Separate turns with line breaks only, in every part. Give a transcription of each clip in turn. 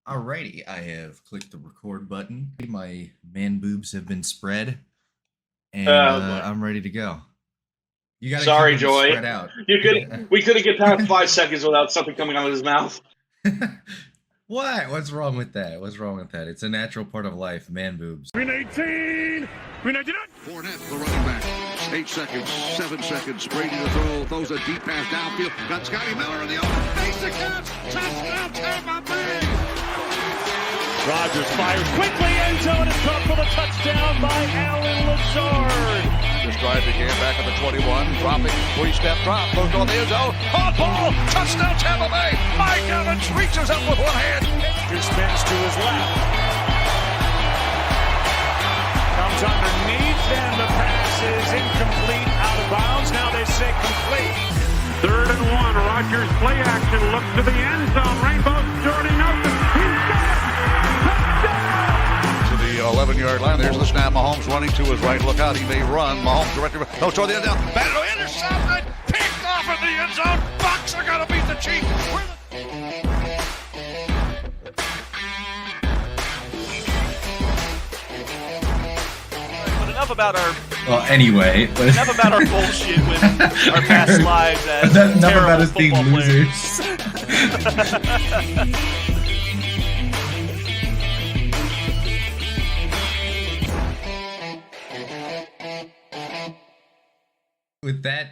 Alrighty, I have clicked the record button. My man boobs have been spread, and
Oh boy.
I'm ready to go. You gotta keep
Sorry,
them
Joy.
spread out.
We couldn't get past 5 seconds without something coming out of his mouth.
What? What's wrong with that? What's wrong with that? It's a natural part of life, man boobs.
Green 18! Green 19!
Fournette, the running back. 8 seconds, 7 seconds. Brady to throw. Throws a deep pass downfield. Got Scotty Miller in the open. Makes the catch. Touchdown, Tampa Bay.
Rodgers fires quickly. End zone is caught for the touchdown by Allen Lazard.
This drive began back at the 21. Dropping. 3-step drop. Goes on the end zone. On ball. Touchdown, Tampa Bay. Mike Evans reaches up with one hand.
Rodgers spins to his left. Comes underneath, and the pass is incomplete, out of bounds. Now they say complete.
3rd and 1. Rodgers play action. Looks to the end zone. Rainbow's Jordy Nelson. He's got it.
To the 11-yard line. There's the snap. Mahomes running to his right. Look out. He may run. Mahomes directly. No, toward the end zone. Battle intercepted. Picked off in the end zone. Bucks are going to beat the Chiefs.
Enough about our
Anyway, but
enough about our bullshit with our past lives as
enough
terrible
about us being
football players.
losers. With that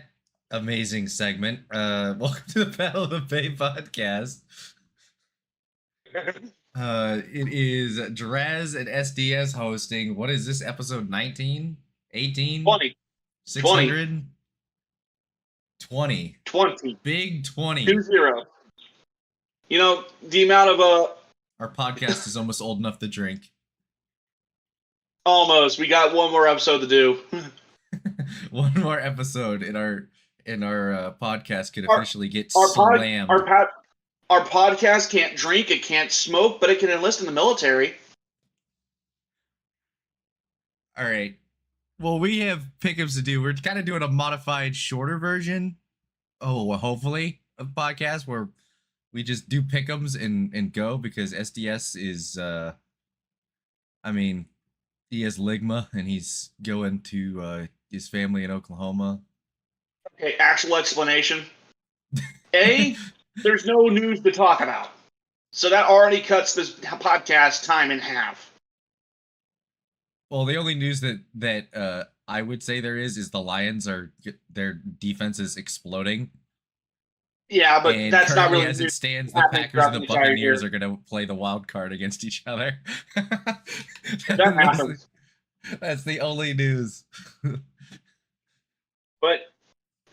amazing segment, welcome to the Battle of the Bay podcast. It is Draz and SDS hosting. What is this, episode 19? 18?
20.
600? 20.
20.
Big 20.
2-0. You know, the amount of
Our podcast is almost old enough to drink.
almost. We got one more episode to do.
One more episode in our podcast could
Our-
officially get
Our
slammed.
our podcast can't drink, it can't smoke, but it can enlist in the military.
All right. Well, we have Pick-Ems to do. We're kind of doing a modified, shorter version. Oh, well, hopefully, of podcast where we just do Pick-Ems and go, because SDS is, he has Ligma and he's going to his family in Oklahoma.
Okay, actual explanation. A, there's no news to talk about. So that already cuts this podcast time in half.
Well, the only news that I would say there is the Lions their defense is exploding.
Yeah, but
And
that's not
currently,
really
as
news
it stands, the
happening
Packers and
throughout
the
the entire
Buccaneers
year.
are going to play the wild card against each other.
That happens.
That's the only news.
But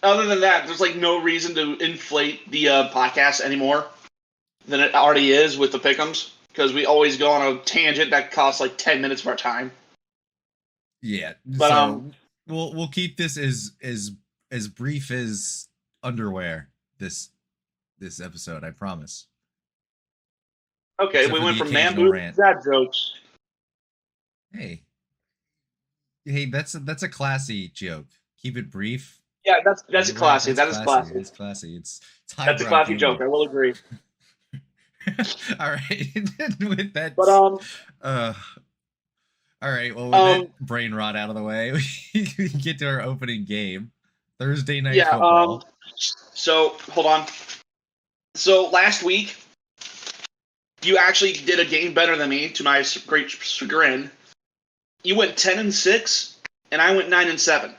other than that, there's like no reason to inflate the podcast anymore than it already is with the Pick-Ems, because we always go on a tangent that costs like 10 minutes of our time.
Yeah,
But
so we'll keep this as brief as underwear. This episode, I promise.
Okay,
Except
we
for
went
the
from man
occasional
boobs
rant.
to dad jokes.
Hey, that's a classy joke. Keep it brief.
Yeah, that's
You're
classy.
right,
That is classy.
It's classy. It's
That's a
highbrow
classy
humor.
joke. I will agree.
All right. With that,
But
all right. Well, with that brain rot out of the way, we can get to our opening game, Thursday night
yeah.
football.
So hold on. So last week, you actually did a game better than me, to my great chagrin. You went 10-6, and I went 9-7.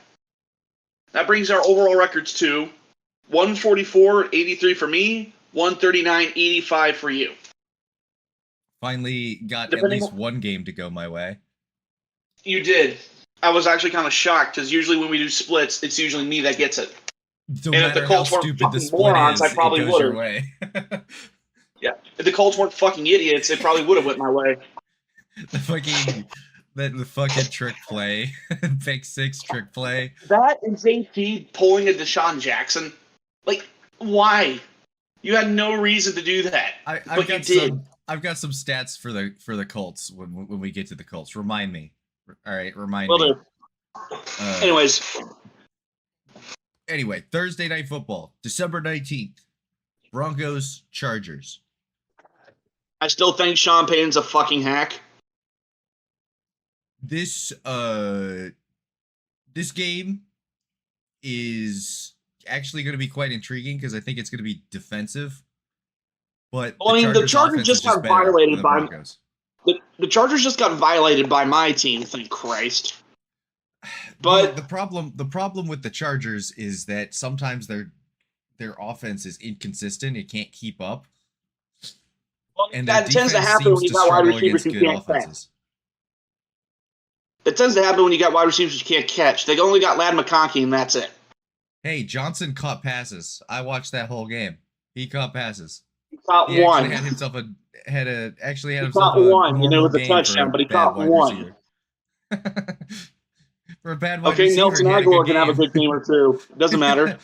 That brings our overall records to 144-83 for me, 139-85 for you.
Finally got at
Depending
least
on-
one game to go my way.
You did. I was actually kind of shocked, because usually when we do splits, it's usually me that gets it.
No
And if the
matter how
Colts weren't
stupid the
fucking
split
morons,
is,
I probably
it goes your
would've.
way.
Yeah. If the Colts weren't fucking idiots, it probably would have went my way.
the fucking trick play, pick six trick play.
That and JT pulling a Deshaun Jackson. Like, why? You had no reason to do that. But you did.
I've got some stats for the Colts when we get to the Colts. Remind me. All right, remind
Will
me.
do. Anyways.
Anyway, Thursday night football, December 19th. Broncos, Chargers.
I still think Sean Payton's a fucking hack.
This game is actually going to be quite intriguing because I think it's going to be defensive. But
Well, the Chargers just got violated by
Broncos.
The Chargers just got violated by my team. Thank Christ. But
the problem with the Chargers is that sometimes their offense is inconsistent. It can't keep up.
Well,
And
that tends to happen when you got wide receivers who can't catch. It tends to happen when you got wide receivers you can't catch. They only got Ladd McConkey, and that's it.
Hey, Johnson caught passes. I watched that whole game. He caught passes.
He caught one.
Actually had himself a
one. You know, with a touchdown, but he caught one.
For a bad wide
receiver. Okay, Nelson Aguilar can have a good game or two. Doesn't matter.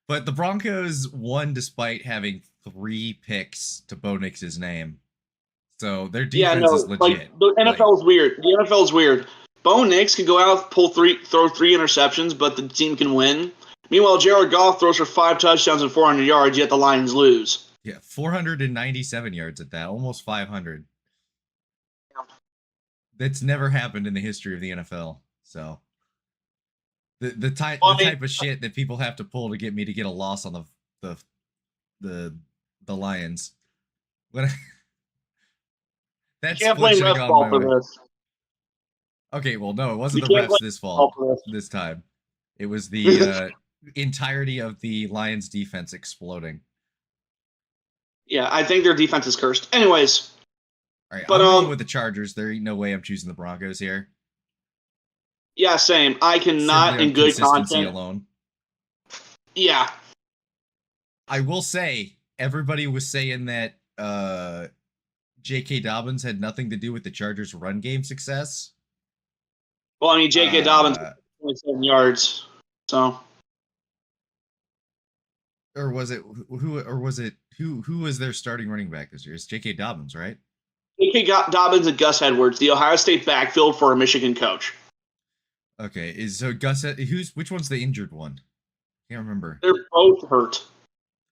But the Broncos won despite having 3 picks to Bo Nix's name. So their defense is legit.
Like, the NFL is weird. The NFL is weird. Bo Nix can go out, throw 3 interceptions, but the team can win. Meanwhile, Jared Goff throws for 5 touchdowns and 400 yards, yet the Lions lose.
Yeah, 497 yards at that, almost 500.
Yeah.
That's never happened in the history of the NFL. So the type of shit that people have to pull to get me to get a loss on the Lions. That's
you can't blame refs fault for this.
Okay, well, no, it wasn't the refs' fault this time. It was the entirety of the Lions' defense exploding.
Yeah, I think their defense is cursed. Anyways.
All right, I'm going with the Chargers. There ain't no way I'm choosing the Broncos here.
Yeah, same. I cannot, in good content
alone.
Yeah.
I will say, everybody was saying that J.K. Dobbins had nothing to do with the Chargers' run game success.
Well, I mean, J.K. Dobbins 27 yards, so.
Or was it who was their starting running back this year? It's J.K. Dobbins, right?
J.K. Dobbins and Gus Edwards, the Ohio State backfield for a Michigan coach.
Okay, which one's the injured one? Can't remember.
They're both hurt.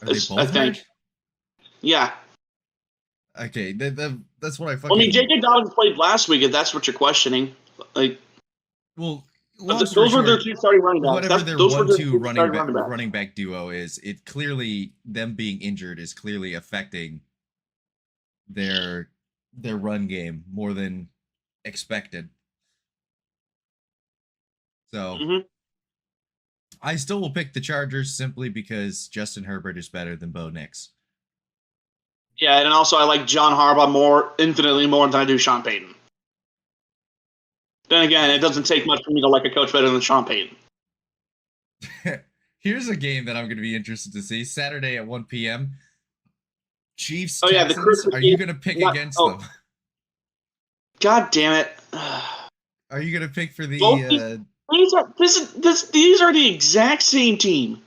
Are they both hurt?
Yeah.
Okay, that's what I fucking.
Well, I mean, J.K. Dobbins played last week, if that's what you're questioning. Like,
well,
those were their 2 starting running backs.
Whatever their 1-2 running back duo is, it clearly them being injured is clearly affecting their run game more than expected. So I still will pick the Chargers simply because Justin Herbert is better than Bo Nix.
Yeah, and also I like John Harbaugh infinitely more than I do Sean Payton. Then again, it doesn't take much for me to like a coach better than Sean Payton.
Here's a game that I'm going to be interested to see. Saturday at 1 p.m. Chiefs,
Texans.
Yeah, the Christmas are you going to pick against them?
God damn it.
Are you going to pick for the...
These are the exact same team.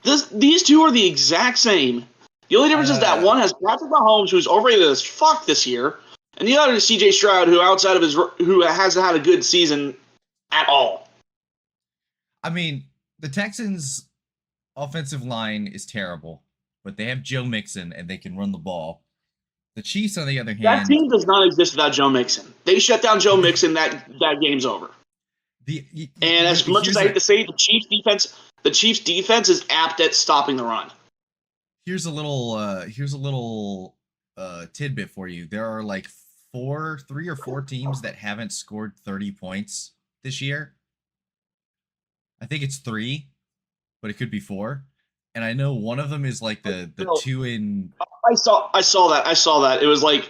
These two are the exact same. The only difference is that one has Patrick Mahomes, who's overrated as fuck this year, and the other is C.J. Stroud, who hasn't had a good season at all.
I mean, the Texans' offensive line is terrible, but they have Joe Mixon and they can run the ball. The Chiefs, on the other hand,
that team does not exist without Joe Mixon. They shut down Joe Mixon, that game's over. And as much as I hate to say, the Chiefs' defense is apt at stopping the run.
Here's a little tidbit for you. There are like 3 or 4 teams that haven't scored 30 points this year. I think it's 3, but it could be 4. And I know one of them is like the 2 in.
I saw that. It was like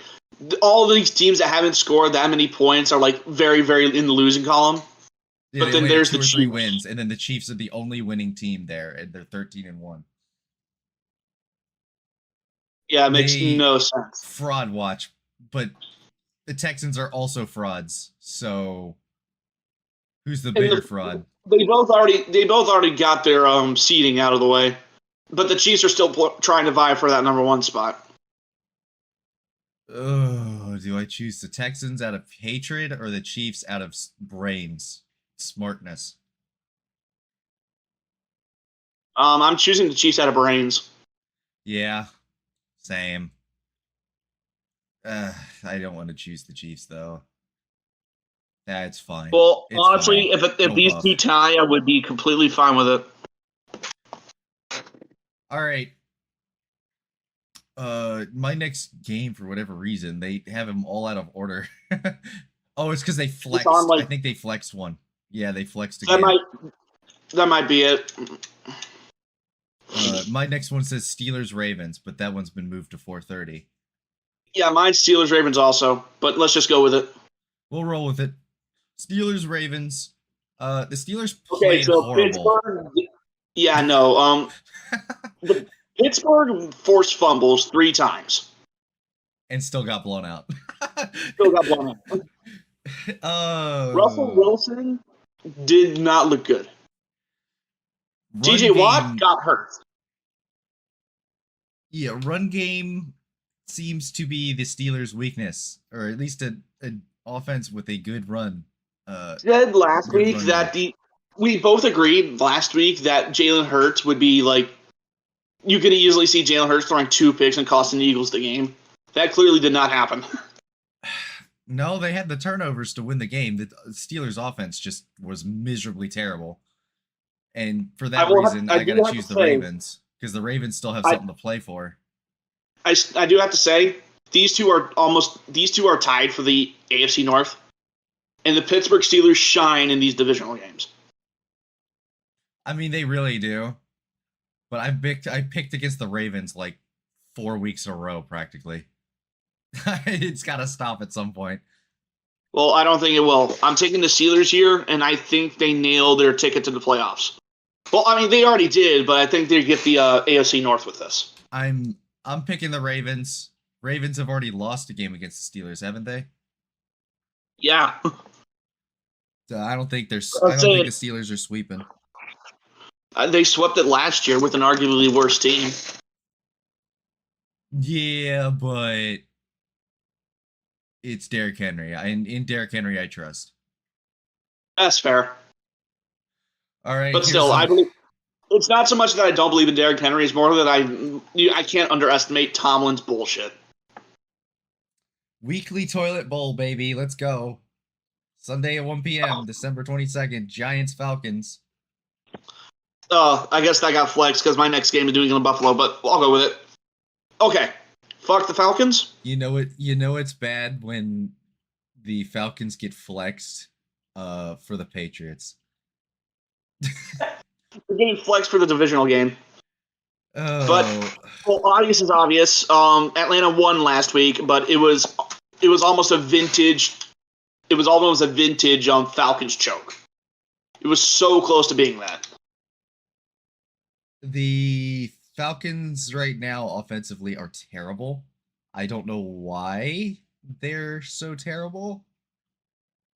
all of these teams that haven't scored that many points are like very, very in the losing column.
Yeah, but then there's the 2 or 3 wins, and then the Chiefs are the only winning team there, and they're 13-1.
Yeah, it makes no sense.
Fraud watch, but the Texans are also frauds. So who's the bigger fraud?
They both already got their seeding out of the way, but the Chiefs are still trying to vie for that number 1 spot.
Oh, do I choose the Texans out of hatred or the Chiefs out of smartness?
I'm choosing the Chiefs out of brains.
Yeah, same. I don't want to choose the Chiefs though. That's fine.
Well,
It's
honestly,
fine.
if
Go
these
Buff.
two tie, I would be completely fine with it.
All right. My next game, for whatever reason, they have them all out of order. Oh, it's because they flexed.
on, like-
I think they flexed one. Yeah, they flexed
That
again.
might be it.
My next one says Steelers Ravens, but that one's been moved to 4:30.
Yeah, mine's Steelers Ravens also, but let's just go with it.
We'll roll with it. Steelers Ravens. The Steelers
Okay,
played
so
horrible.
Pittsburgh. Yeah, no. The Pittsburgh forced fumbles 3 times.
And still got blown out.
Still got blown out. Russell Wilson did not look good. TJ Watt got hurt.
Yeah, run game seems to be the Steelers' weakness, or at least an offense with a good run.
Said last
good
week
run
that
game.
we both agreed last week that Jalen Hurts would be like, you could easily see Jalen Hurts throwing 2 picks and costing the Eagles the game. That clearly did not happen.
No, they had the turnovers to win the game. The Steelers' offense just was miserably terrible. And for that reason, I got to choose the Ravens, because the Ravens still have something to play for.
I do have to say, these two are tied for the AFC North. And the Pittsburgh Steelers shine in these divisional games.
I mean, they really do. But I picked against the Ravens like 4 weeks in a row, practically. It's got to stop at some point.
Well, I don't think it will. I'm taking the Steelers here, and I think they nail their ticket to the playoffs. Well, I mean, they already did, but I think they get the AFC North with this.
I'm picking the Ravens. Ravens have already lost a game against the Steelers, haven't they?
Yeah.
So I don't think the Steelers are sweeping.
They swept it last year with an arguably worse team.
Yeah, but it's Derrick Henry. In Derrick Henry, I trust.
That's fair.
All right,
but still, I believe it's not so much that I don't believe in Derrick Henry. It's more that I can't underestimate Tomlin's bullshit.
Weekly toilet bowl, baby. Let's go. Sunday at 1 p.m., December 22nd, Giants-Falcons.
I guess that got flexed because my next game is New England Buffalo, but I'll go with it. Okay. Fuck the Falcons.
You know it's bad when the Falcons get flexed for the Patriots.
They're getting flexed for the divisional game.
Oh.
But obvious is obvious. Atlanta won last week, but it was almost a vintage. It was almost a vintage Falcons choke. It was so close to being that.
The Falcons right now offensively are terrible. I don't know why they're so terrible.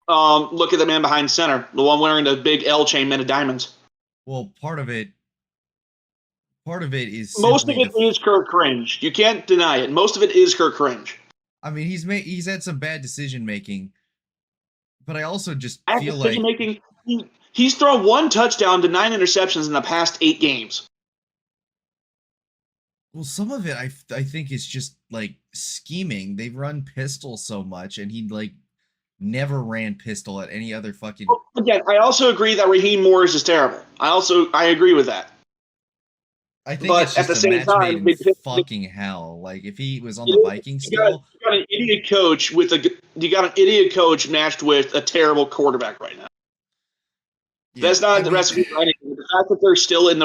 Look at the man behind center, the one wearing the big L chain made of diamonds.
Well, part of it is
most of it is Kirk Cringe. You can't deny it. Most of it is Kirk Cringe.
I mean, he's had some bad decision making, but I also just feel
like he's thrown 1 touchdown to 9 interceptions in the past 8 games.
Well, some of it I think is just like scheming. They run pistol so much, and he like never ran pistol at any other fucking.
Well, again, I also agree that Raheem Morris is terrible. I agree with that.
I think it's just at the same time, fucking hell. Like if he was on the Vikings still,
you got an idiot coach matched with a terrible quarterback right now. Yeah, that's not the recipe for anything. The fact that they're still in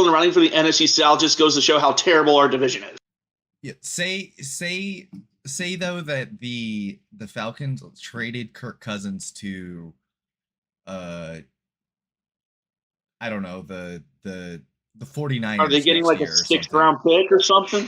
the running for the NFC South just goes to show how terrible our division is.
Yeah, say though that the Falcons traded Kirk Cousins to, I don't know, the 49ers.
Are they getting like a 6th round pick or something?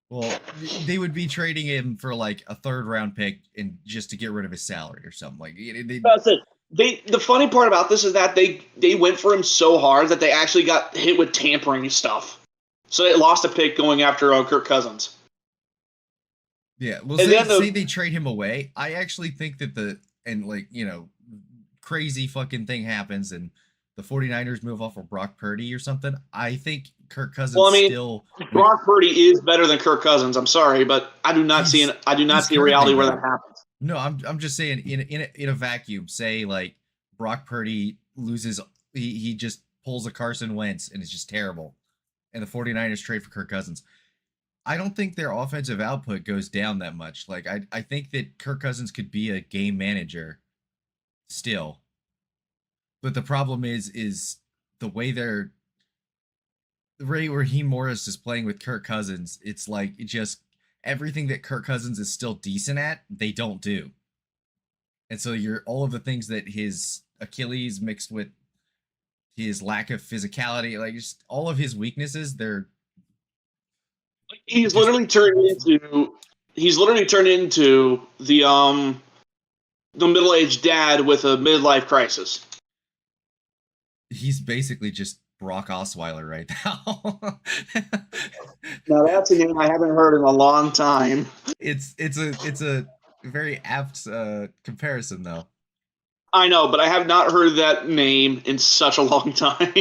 Well, they would be trading him for like a 3rd round pick and just to get rid of his salary or something. Like
that's it. The funny part about this is that they went for him so hard that they actually got hit with tampering stuff. So they lost a pick going after Kirk Cousins.
Yeah, well, say they trade him away. I actually think that crazy fucking thing happens and the 49ers move off of Brock Purdy or something, I think Kirk Cousins
Well, I mean,
still.
Brock Purdy is better than Kirk Cousins. I'm sorry, but I do not see a reality where that happens.
No, I'm just saying in a vacuum. Say like Brock Purdy loses, he just pulls a Carson Wentz and it's just terrible, and the 49ers trade for Kirk Cousins. I don't think their offensive output goes down that much. Like I think that Kirk Cousins could be a game manager still. But the problem is the way Raheem Morris is playing with Kirk Cousins, it's like just everything that Kirk Cousins is still decent at, they don't do. And so you're all of the things that his Achilles mixed with his lack of physicality, like just all of his weaknesses,
He's literally turned into the middle-aged dad with a midlife crisis.
He's basically just Brock Osweiler right now.
Now that's a name I haven't heard in a long time.
It's a very apt comparison though.
I know, but I have not heard that name in such a long time.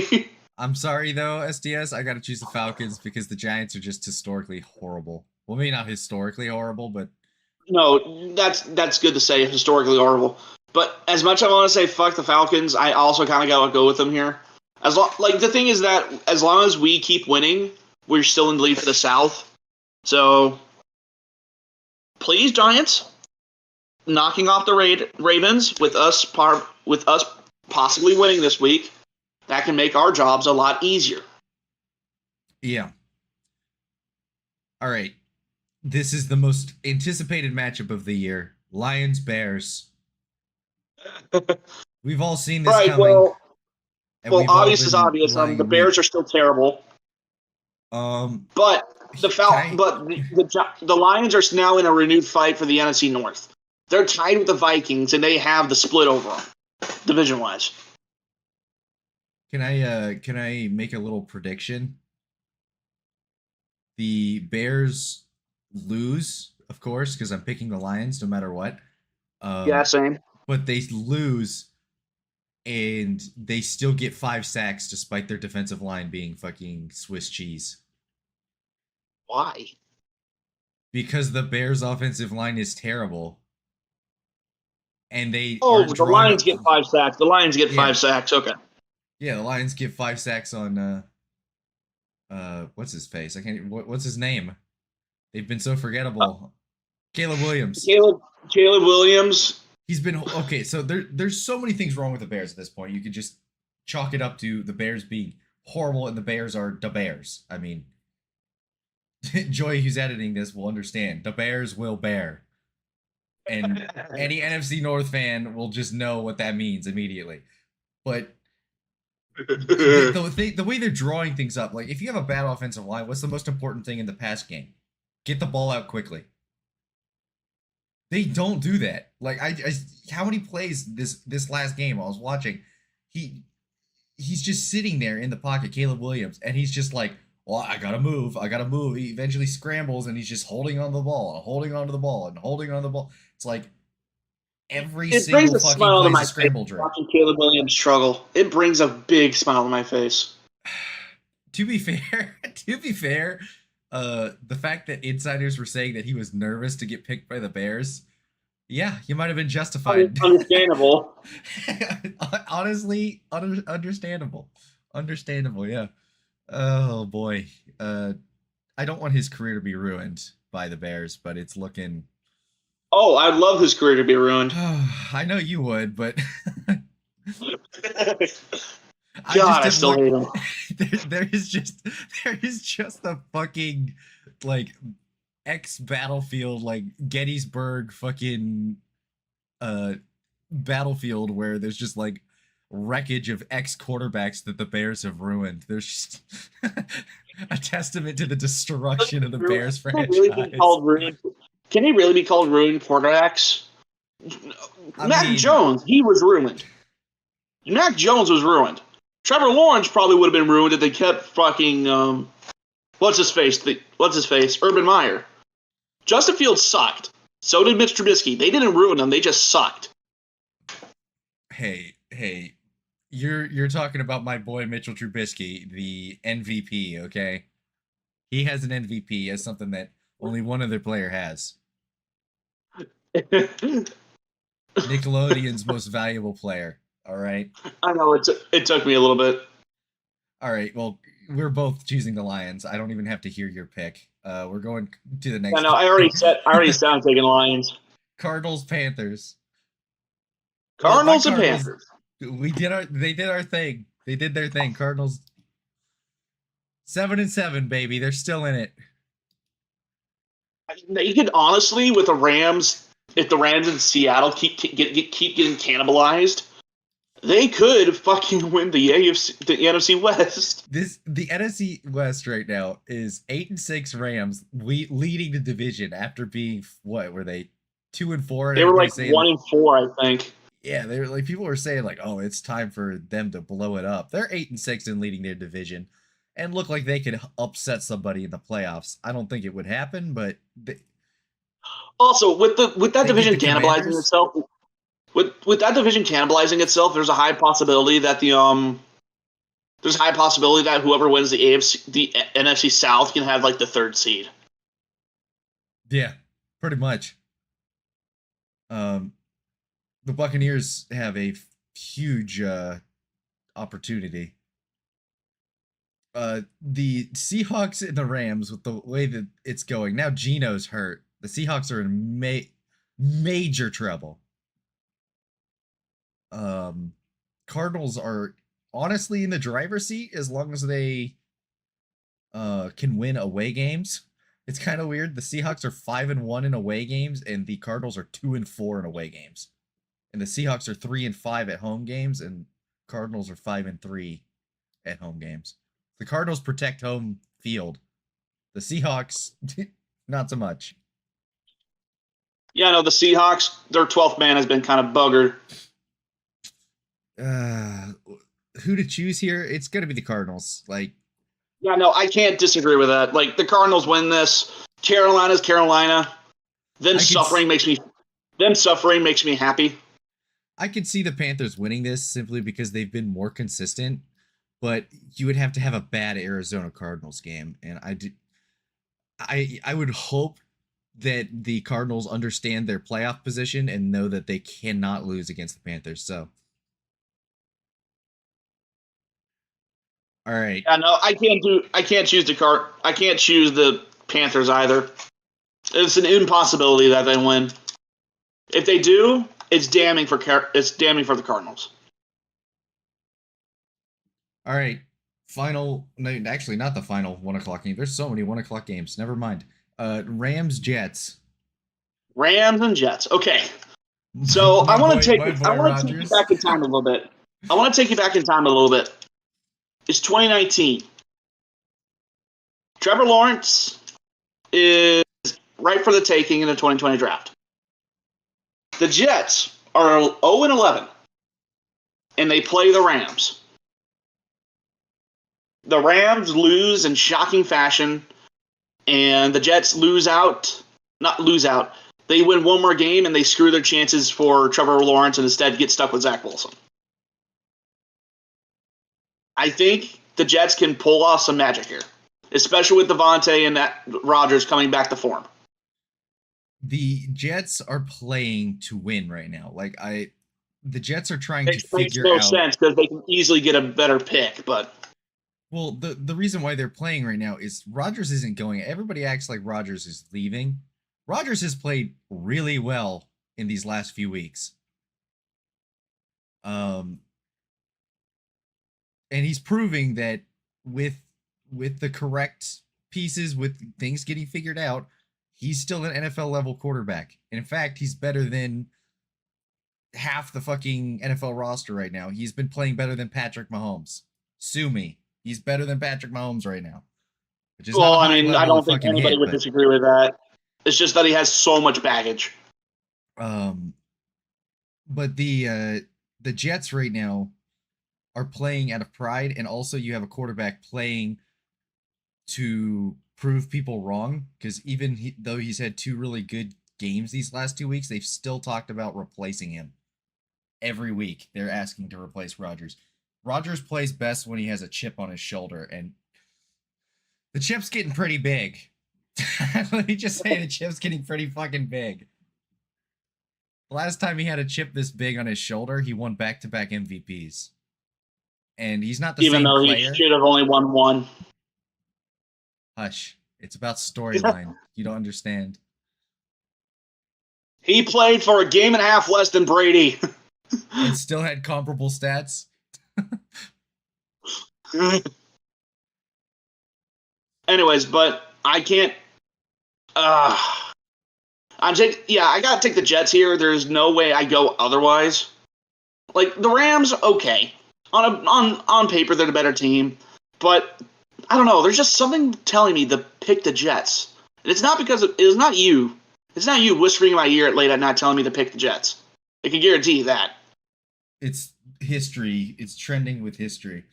I'm sorry though, SDS. I got to choose the Falcons because the Giants are just historically horrible. Well, maybe not historically horrible, but
no, that's good to say, historically horrible. But as much as I want to say fuck the Falcons, I also kind of gotta go with them here. The thing is that as long as we keep winning, we're still in the lead for the South. So please, Giants, knocking off the Ravens with us possibly winning this week. That can make our jobs a lot easier.
Yeah. All right. This is the most anticipated matchup of the year. Lions-Bears.
We've
all seen this coming.
Well, obvious is obvious. The Bears are still terrible. But the Lions are now in a renewed fight for the NFC North. They're tied with the Vikings, and they have the split over them, division-wise.
Can I make a little prediction? The Bears lose, of course, because I'm picking the Lions no matter what.
Yeah, same.
But they lose, and they still get 5 sacks despite their defensive line being fucking Swiss cheese.
Why?
Because the Bears' offensive line is terrible. And they
the Lions get 5 sacks. The Lions get 5 sacks. Okay.
Yeah, the Lions get 5 sacks on what's his face? What's his name? They've been so forgettable. Caleb Williams.
Caleb Williams.
He's been okay. So there's so many things wrong with the Bears at this point. You could just chalk it up to the Bears being horrible, and the Bears are the Bears. I mean, Joy, who's editing this, will understand. The Bears will bear, and any NFC North fan will just know what that means immediately. But the way they're drawing things up, like if you have a bad offensive line, what's the most important thing in the pass game? Get the ball out quickly. They don't do that. Like how many plays this last game I was watching, he's just sitting there in the pocket, Caleb Williams, and he's just like, well, I gotta move. He eventually scrambles and he's just holding on to the ball and holding on to the ball and holding on to the ball. It's like every single fucking play is a scramble drill.
Watching Caleb Williams struggle, it brings a big smile to my face.
To be fair, the fact that insiders were saying that he was nervous to get picked by the Bears, yeah, you might have been justified.
Understandable.
Honestly, understandable. Understandable, yeah. Oh boy. I don't want his career to be ruined by the Bears, but it's looking.
Oh, I'd love his career to be ruined.
I know you would, but
I still hate him.
There is just a fucking like ex-Battlefield, like Gettysburg fucking battlefield where there's just like wreckage of ex-quarterbacks that the Bears have ruined. There's just a testament to the destruction of the Bears franchise.
Can he really be called ruined quarterbacks? Mac Jones, he was ruined. Mac Jones was ruined. Trevor Lawrence probably would have been ruined if they kept fucking what's his face? Urban Meyer. Justin Fields sucked. So did Mitch Trubisky. They didn't ruin them. They just sucked.
Hey, You're talking about my boy Mitchell Trubisky, the MVP, okay? He has an MVP as something that only one other player has. Nickelodeon's most valuable player. All right.
I know it took me a little bit.
All right. Well, we're both choosing the Lions. I don't even have to hear your pick. We're going to the next.
I know. I already said I'm taking Lions.
Cardinals, Panthers.
Cardinals and
Cardinals.
Panthers.
They did our thing. They did their thing. Cardinals 7-7, baby. They're still in it.
They could honestly, with the Rams, if the Rams in Seattle keep getting cannibalized, they could fucking win the NFC West.
The NFC West right now is 8-6 Rams leading the division after being what were they 2-4?
They were like 1-4, I think.
Yeah, they were like people were saying like, oh, it's time for them to blow it up. They're 8-6 and leading their division, and look like they could upset somebody in the playoffs. I don't think it would happen, but
also with that division cannibalizing itself, with that division cannibalizing itself, there's a high possibility that whoever wins the NFC South can have like the third seed.
Yeah, pretty much. The Buccaneers have a huge opportunity. The Seahawks and the Rams, with the way that it's going now, Geno's hurt. The Seahawks are in major trouble. Cardinals are honestly in the driver's seat as long as they can win away games. It's kind of weird. The Seahawks are 5-1 in away games, and the Cardinals are 2-4 in away games. And the Seahawks are 3-5 at home games, and Cardinals are 5-3 at home games. The Cardinals protect home field. The Seahawks, not so much.
Yeah, no, the Seahawks, their 12th man has been kind of buggered.
Who to choose here? It's going to be the Cardinals.
Yeah, no, I can't disagree with that. Like, the Cardinals win this. Carolina's Carolina. Them suffering makes me happy.
I could see the Panthers winning this simply because they've been more consistent, but you would have to have a bad Arizona Cardinals game, and I would hope that the Cardinals understand their playoff position and know that they cannot lose against the Panthers. So, all right.
Yeah, no, I can't choose the Panthers either. It's an impossibility that they win. If they do, it's damning for the Cardinals.
All right. No, actually not the final 1:00 game. There's so many 1:00 games. Never mind. Rams, Jets.
Rams and Jets. Okay. So I want to take you back in time a little bit. It's 2019. Trevor Lawrence is right for the taking in the 2020 draft. The Jets are 0-11, and they play the Rams. The Rams lose in shocking fashion, and the Jets not lose out. They win one more game, and they screw their chances for Trevor Lawrence and instead get stuck with Zach Wilson. I think the Jets can pull off some magic here, especially with Devontae and Rodgers coming back to form.
The Jets are playing to win right now. The Jets are trying to figure out.
It makes no sense because they can easily get a better pick, but.
Well, the reason why they're playing right now is Rodgers isn't going. Everybody acts like Rodgers is leaving. Rodgers has played really well in these last few weeks. And he's proving that with the correct pieces, with things getting figured out, he's still an NFL level quarterback. And in fact, he's better than half the fucking NFL roster right now. He's been playing better than Patrick Mahomes. Sue me. He's better than Patrick Mahomes right now.
I don't think anybody would disagree with that. It's just that he has so much baggage.
But the Jets right now are playing out of pride, and also you have a quarterback playing to prove people wrong, because though he's had 2 really good games these last 2 weeks, they've still talked about replacing him. Every week they're asking to replace Rodgers. Rodgers plays best when he has a chip on his shoulder, and the chip's getting pretty big. Let me just say the chip's getting pretty fucking big. The last time he had a chip this big on his shoulder, he won back-to-back MVPs. And he's not the
Even
same
though
player.
he should have only won one.
Hush. It's about storyline. You don't understand.
He played for a game and a half less than Brady.
And still had comparable stats.
Anyways, but I can't. I gotta take the Jets here. There's no way I go otherwise. Like the Rams, okay, on paper they're the better team, but I don't know. There's just something telling me to pick the Jets, and it's not because it's not you. It's not you whispering in my ear late at night telling me to pick the Jets. I can guarantee you that.
It's history. It's trending with history.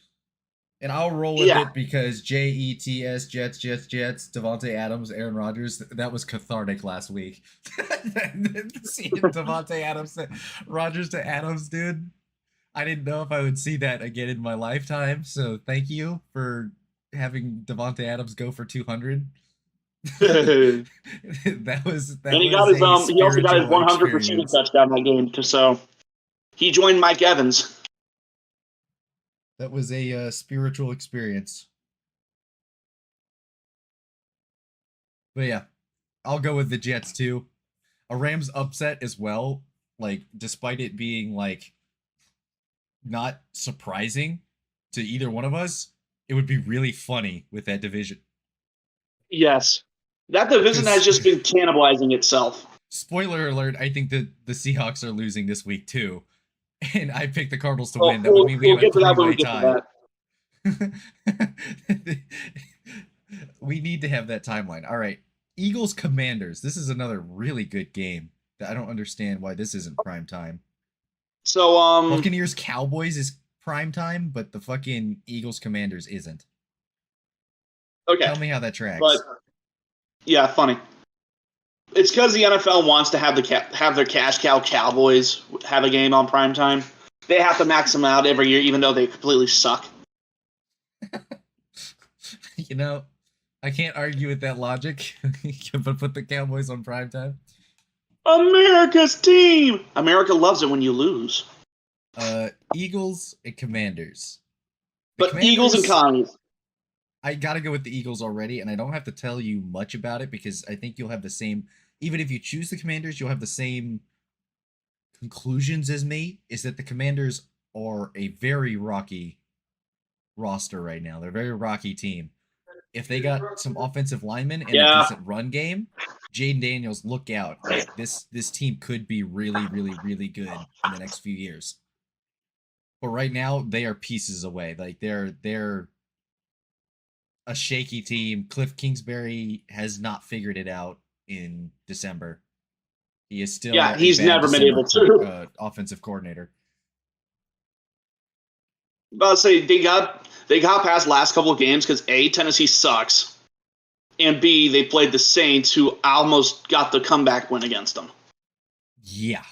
And I'll roll with it because Jets, Devontae Adams, Aaron Rodgers, that was cathartic last week. Seeing Devontae Adams, Rodgers to Adams, dude. I didn't know if I would see that again in my lifetime. So thank you for having Devontae Adams go for 200. that was.
And he got his he also got his 100% touchdown that game. So he joined Mike Evans.
That was a spiritual experience. But yeah, I'll go with the Jets too. A Rams upset as well. Like, despite it being like not surprising to either one of us, it would be really funny with that division.
Yes. That division has just been cannibalizing itself.
Spoiler alert, I think that the Seahawks are losing this week too. And I picked the Cardinals to win. That would mean we have a three-way tie. We need to have that timeline. All right. Eagles Commanders. This is another really good game. I don't understand why this isn't prime time.
So
Buccaneers Cowboys is prime time, but the fucking Eagles Commanders isn't.
Okay.
Tell me how that tracks.
But yeah, funny. It's because the NFL wants to have their cash cow Cowboys have a game on primetime. They have to max them out every year, even though they completely suck.
You know, I can't argue with that logic. But put the Cowboys on primetime.
America's team! America loves it when you lose.
Eagles and Commanders.
Eagles and Commies.
I gotta go with the Eagles already, and I don't have to tell you much about it because I think you'll have the same. Even if you choose the Commanders, you'll have the same conclusions as me. Is that the Commanders are a very rocky roster right now? They're a very rocky team. If they got some offensive linemen and a decent run game, Jaden Daniels, look out! Like, this team could be really, really, really good in the next few years. But right now, they are pieces away. Like they're a shaky team. Cliff Kingsbury has not figured it out in December. He is still
he's never been able to
offensive coordinator.
I'll say they got past last couple of games because A, Tennessee sucks, and B, they played the Saints, who almost got the comeback win against them.
Yeah.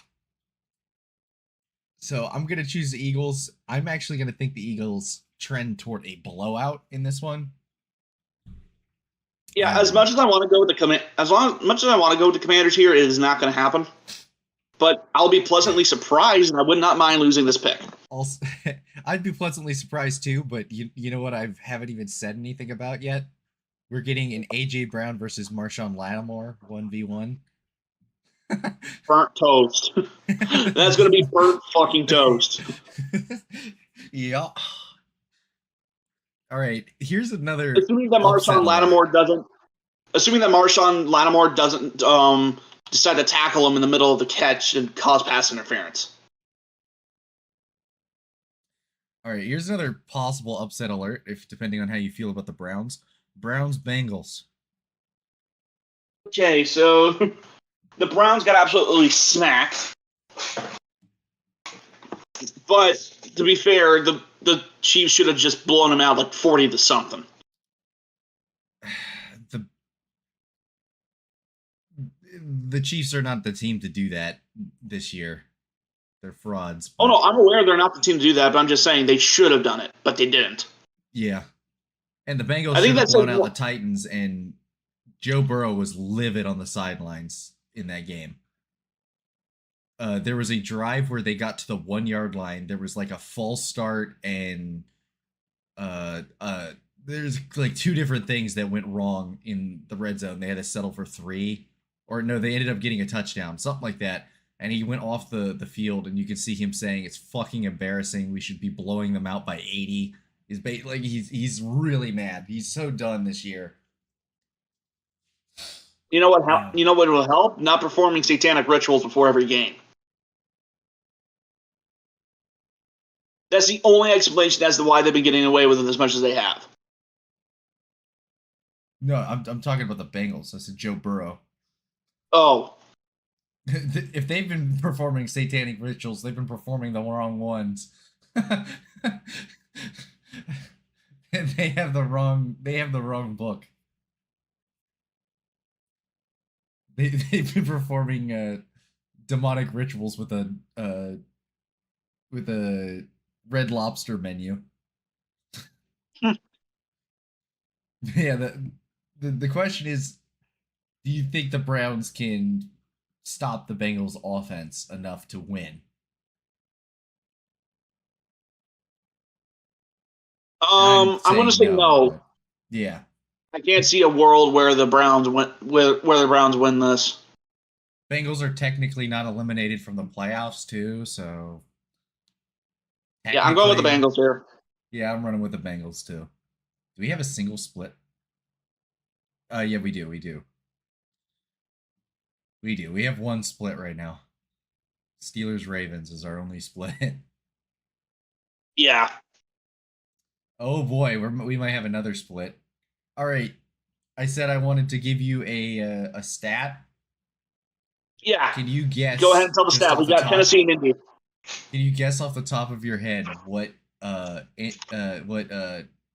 So I'm gonna choose the Eagles. I'm actually gonna think the Eagles trend toward a blowout in this one.
Yeah, as much as I want to go with the Commanders here, it is not going to happen. But I'll be pleasantly surprised, and I would not mind losing this pick.
Also, I'd be pleasantly surprised too, but you know what I haven't even said anything about yet? We're getting an A.J. Brown versus Marshawn Lattimore 1v1.
Burnt toast. That's going to be burnt fucking toast.
Yeah. All right, here's another.
Assuming that Marshawn Lattimore doesn't decide to tackle him in the middle of the catch and cause pass interference.
All right, here's another possible upset alert, if depending on how you feel about the Browns. Browns Bengals.
Okay, so the Browns got absolutely smacked. But to be fair, the Chiefs should have just blown them out like 40-something.
The Chiefs are not the team to do that this year. They're frauds.
Oh
but-
no, I'm aware they're not the team to do that, but I'm just saying they should have done it, but they didn't.
Yeah. And the Bengals
I think
should have
that's
blown
like-
out the Titans, and Joe Burrow was livid on the sidelines in that game. There was a drive where they got to the 1 yard line. There was like a false start, and there's like two different things that went wrong in the red zone. They had to settle for 3, or no, they ended up getting a touchdown, something like that. And he went off the field, and you can see him saying, "It's fucking embarrassing. We should be blowing them out by 80." He's really mad. He's so done this year.
You know what? You know what will help? Not performing satanic rituals before every game. That's the only explanation as to why they've been getting away with it as much as they have.
No, I'm talking about the Bengals. I said Joe Burrow.
Oh,
If they've been performing satanic rituals, they've been performing the wrong ones. They have the wrong book. They've been performing demonic rituals with a Red Lobster menu. Yeah, the question is, do you think the Browns can stop the Bengals offense enough to win?
I'm going to say no.
but yeah.
I can't see a world where the Browns win this.
Bengals are technically not eliminated from the playoffs too, so
Yeah, I'm going with the
technically-
Bengals here.
Yeah, I'm running with the Bengals too. Do we have a single split? Yeah, we do. We have one split right now. Steelers Ravens is our only split.
Yeah.
Oh boy, we might have another split. All right, I said I wanted to give you a stat.
Yeah.
Can you guess?
Go ahead and tell the
just
stat.
off
We
the
got
top-
Tennessee and Indy.
Can you guess off the top of your head what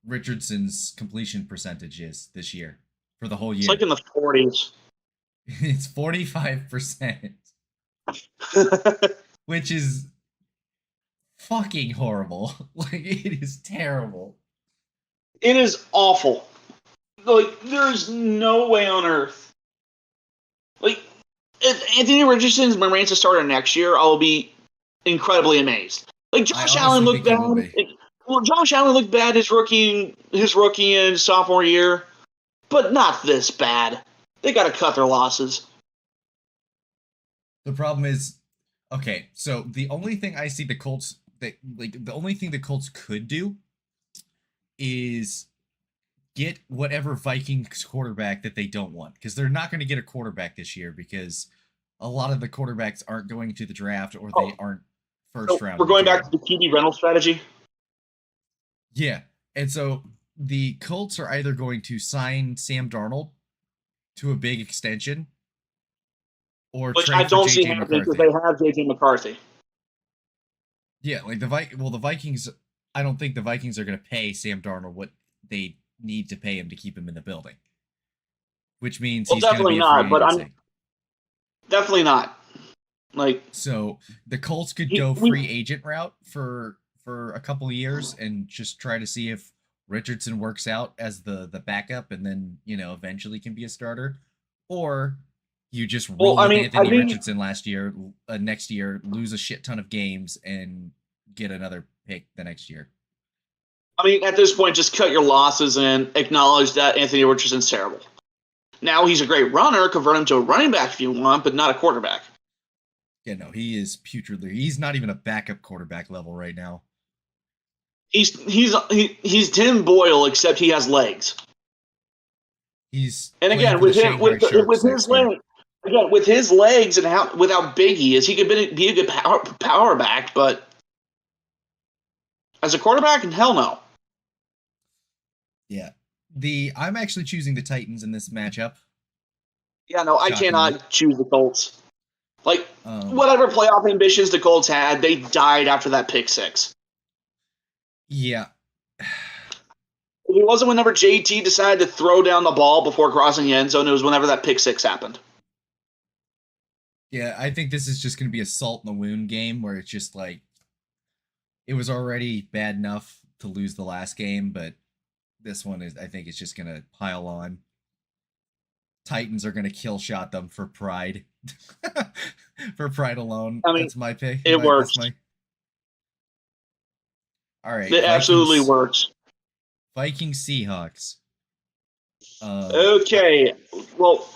Richardson's completion percentage is this year for the whole year?
It's like in the 40s.
It's 45%, which is fucking horrible. Like, it is terrible.
It is awful. Like, there's no way on earth. Like, if Anthony Richardson remains a starter next year, I'll be incredibly amazed. Like, Josh
I
Allen
honestly
looked
think he will
bad.
be.
Well, Josh Allen looked bad his rookie and sophomore year, but not this bad. They got to cut their losses.
The problem is, okay, so the only thing I see the Colts the only thing the Colts could do is get whatever Vikings quarterback that they don't want, because they're not going to get a quarterback this year because a lot of the quarterbacks aren't going to the draft, or they aren't first round.
We're going back to the QB rental strategy.
Yeah, and so the Colts are either going to sign Sam Darnold to a big extension, or
Which
trade
I don't
for
see
JJ
happening because
McCarthy.
they have JJ McCarthy.
Yeah, like the Vikings. I don't think the Vikings are going to pay Sam Darnold what they need to pay him to keep him in the building. Which means
Well,
he's going to be
definitely
a
not,
free
but
agency.
Definitely not. Like,
So the Colts could
He-
go
we-
free agent route for a couple of years and just try to see if Richardson works out as the backup, and then eventually can be a starter, or you just roll with Anthony Richardson next year, lose a shit ton of games, and get another pick the next year.
I mean, at this point, just cut your losses and acknowledge that Anthony Richardson's terrible. Now he's a great runner. Convert him to a running back if you want, but not a quarterback.
Yeah, no, he is putridly. He's not even a backup quarterback level right now.
He's Tim Boyle, except he has legs.
He's
And
playing
again,
for the
with him,
Shanghai Sharks
with
next
his
year.
legs, again with his legs and without big he is, he could be a good power back, but as a quarterback, hell no.
Yeah, I'm actually choosing the Titans in this matchup.
Yeah, no, I
Shockingly.
cannot choose the Colts. Like,
Um,
whatever playoff ambitions the Colts had, they died after that pick six.
Yeah,
It wasn't whenever JT decided to throw down the ball before crossing the end zone. It was whenever that pick six happened.
Yeah, I think this is just going to be a salt in the wound game where it's just like it was already bad enough to lose the last game, but this one is, I think it's just going to pile on. Titans are going to kill shot them for pride. For pride alone.
I mean,
that's my pick.
it works.
All right.
It absolutely works.
Vikings Seahawks.
Okay. Well,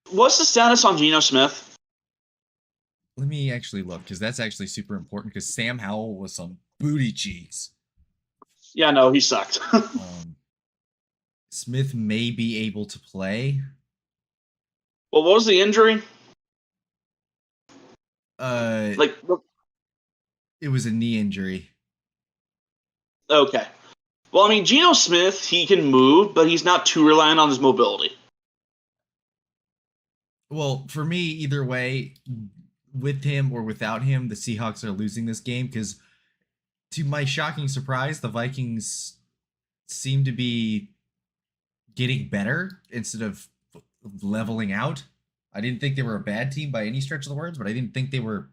what's the status on Geno Smith?
Let me actually look, because that's actually super important, because Sam Howell was some booty cheeks.
Yeah, no, he sucked.
Smith may be able to play.
Well, what was the injury?
It was a knee injury.
Okay. Well, I mean, Geno Smith, he can move, but he's not too reliant on his mobility.
Well, for me, either way, with him or without him, the Seahawks are losing this game because, to my shocking surprise, the Vikings seem to be getting better instead of leveling out. I didn't think they were a bad team by any stretch of the words, but I didn't think they were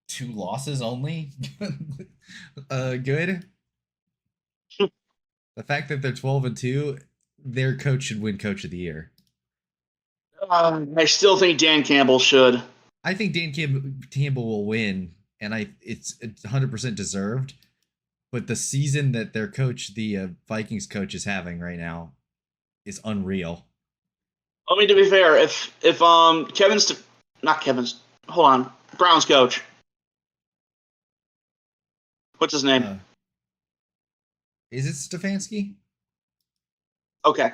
2 losses only. Good. The fact that they're 12-2, their coach should win Coach of the Year.
I still think Dan Campbell should.
I think Dan Campbell will win, and it's 100% deserved. But the season that their coach, the Vikings coach, is having right now is unreal.
I mean, to be fair, if Browns coach. What's his name?
Is it Stefanski?
Okay.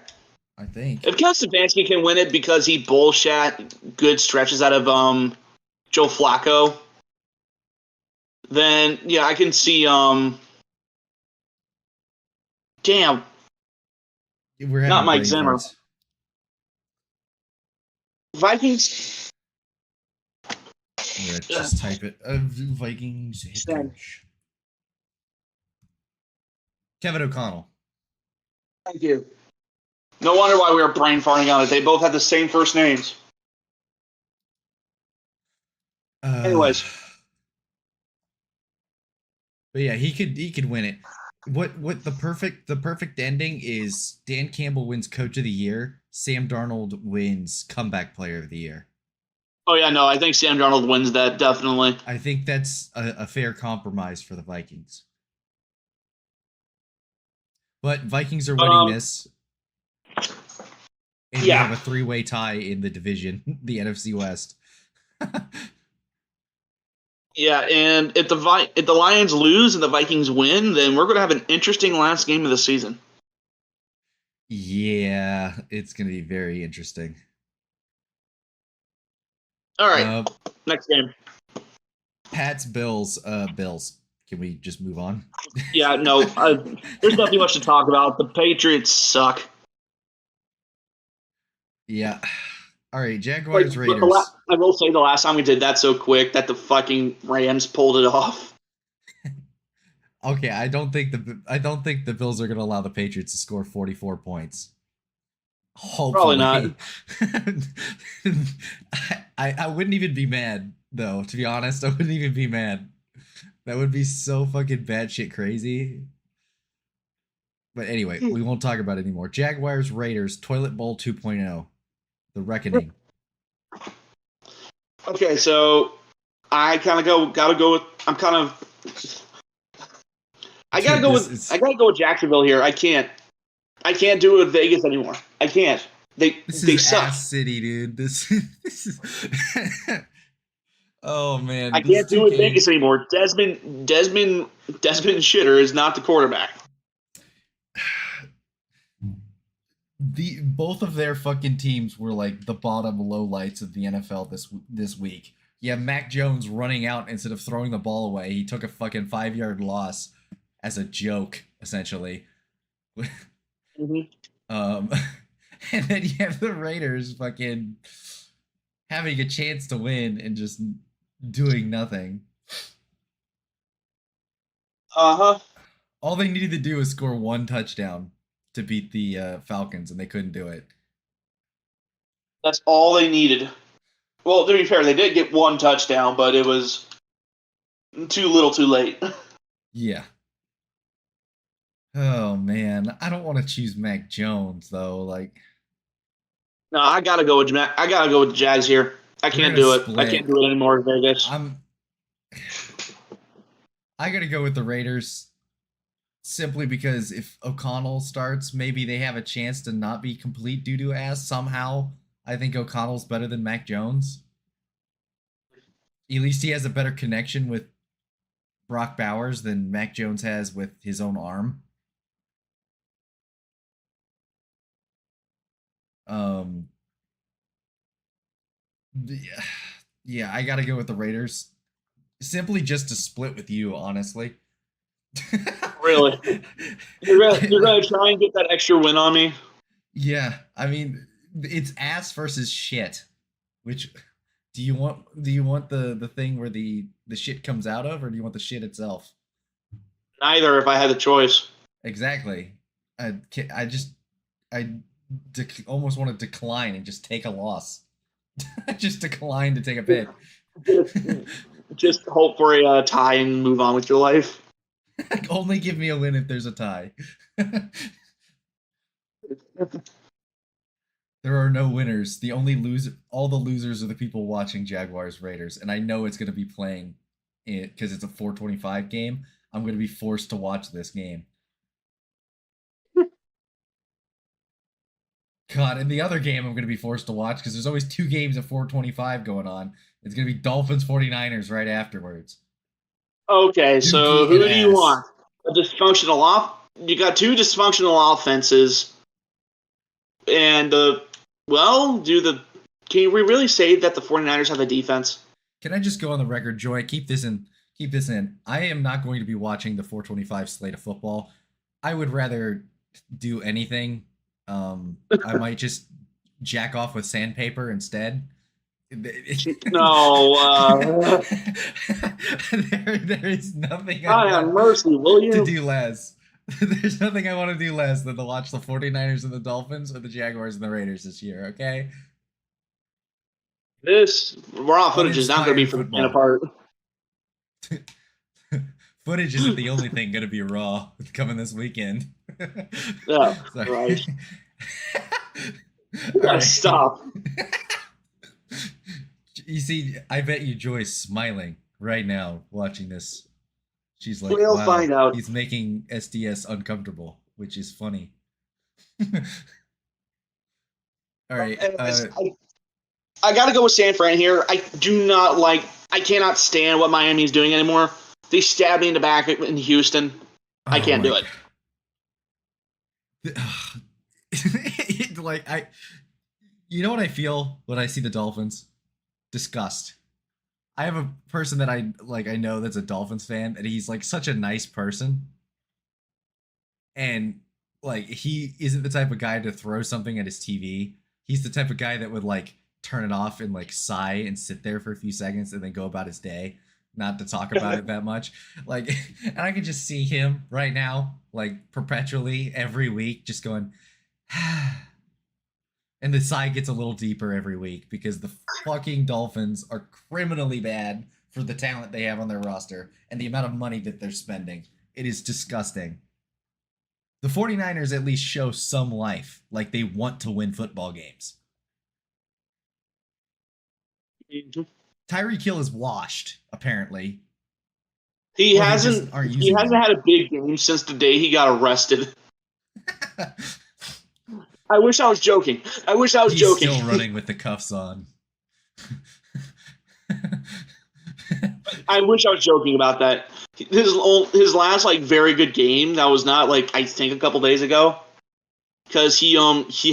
I think.
If Kevin Stefanski can win it because he bullshit good stretches out of Joe Flacco, then yeah, I can see damn.
We're
not Mike
brain
Zimmer.
farts.
Vikings.
I'm gonna just type it. Vikings head coach. Kevin O'Connell.
Thank you. No wonder why we were brain farting on it. They both had the same first names. Anyways.
But yeah, he could win it. What the perfect ending is Dan Campbell wins Coach of the Year, Sam Darnold wins Comeback Player of the Year.
Oh yeah, no, I think Sam Darnold wins that, definitely.
I think that's a fair compromise for the Vikings. But Vikings are winning this. And you have a 3-way tie in the division, the NFC West.
Yeah, and if the Lions lose and the Vikings win, then we're going to have an interesting last game of the season.
Yeah, it's going to be very interesting.
All right, next game.
Pats, Bills. Bills. Can we just move on?
Yeah, no, there's nothing much to talk about. The Patriots suck.
Yeah. All right, Jaguars, Raiders.
I will say the last time we did that so quick that the fucking Rams pulled it off.
Okay, I don't think the Bills are going to allow the Patriots to score 44 points. Hopefully.
Probably not.
I wouldn't even be mad, though, to be honest. I wouldn't even be mad. That would be so fucking batshit crazy. But anyway, we won't talk about it anymore. Jaguars, Raiders, Toilet Bowl 2.0. The Reckoning.
Okay, so I gotta go with Jacksonville here. I can't do it with Vegas anymore. I can't. They suck.
Ass City, dude. This is oh man.
I can't do it with Vegas anymore. Desmond Shitter is not the quarterback.
Both of their fucking teams were like the bottom lowlights of the NFL this week. You have Mac Jones running out instead of throwing the ball away. He took a fucking 5-yard loss as a joke, essentially.
Mm-hmm.
And then you have the Raiders fucking having a chance to win and just doing nothing.
Uh-huh.
All they needed to do was score 1 touchdown to beat the Falcons, and they couldn't do it.
That's all they needed. Well, to be fair, they did get one touchdown, but it was too little, too late.
Yeah. Oh man, I don't want to choose Mac Jones though. Like,
No, I gotta go with the Jags here. I can't do it. I can't do it anymore, Vegas.
I gotta go with the Raiders simply because if O'Connell starts, maybe they have a chance to not be complete doo-doo ass somehow. I think O'Connell's better than Mac Jones. At least he has a better connection with Brock Bowers than Mac Jones has with his own arm. Yeah, I gotta go with the Raiders. Simply just to split with you, honestly.
Really? You're gonna try and get that extra win on me?
Yeah, I mean, it's ass versus shit. Which do you want? Do you want the thing where the shit comes out of, or do you want the shit itself?
Neither. If I had the choice.
Exactly. I almost want to decline and just take a loss. Just decline to take a pick.
Just hope for a tie and move on with your life.
Only give me a win if there's a tie. There are no winners. The only all the losers are the people watching Jaguars Raiders, and I know it's going to be playing it because it's a 4:25 game. I'm going to be forced to watch this game. God, and the other game I'm going to be forced to watch because there's always two games at 4:25 going on. It's going to be Dolphins 49ers right afterwards.
Okay, so who do you
ass.
want? You got two dysfunctional offenses, and can we really say that the 49ers have a defense?
Can I just go on the record, Joy? Keep this in. I am not going to be watching the 4:25 slate of football. I would rather do anything. I might just jack off with sandpaper instead.
No.
There is nothing
God have mercy, will you?
to do less. There's nothing I want to do less than to watch the 49ers and the Dolphins or the Jaguars and the Raiders this year, okay?
This raw footage is not going to be from the apart.
Footage isn't the only thing going to be raw coming this weekend.
Yeah, right. Right. Stop.
You see, I bet you Joy's smiling right now watching this. She's like,
we'll
wow,
find out.
He's making SDS uncomfortable, which is funny. All right.
I got to go with San Fran here. I cannot stand what Miami is doing anymore. They stabbed me in the back in Houston. I can't do it.
You know what I feel when I see the Dolphins? Disgust. I have a person that I know that's a Dolphins fan, and he's like such a nice person. And like he isn't the type of guy to throw something at his TV. He's the type of guy that would like turn it off and like sigh and sit there for a few seconds and then go about his day, not to talk about it that much. Like, and I can just see him right now, like perpetually every week, just going, and the sigh gets a little deeper every week because the fucking Dolphins are criminally bad for the talent they have on their roster and the amount of money that they're spending. It is disgusting. The 49ers at least show some life, like they want to win football games. Tyreek Hill is washed, apparently.
He hasn't had a big game since the day he got arrested. I wish I was joking. He's
still running with the cuffs on.
I wish I was joking about that. His last very good game that was not I think a couple days ago, because he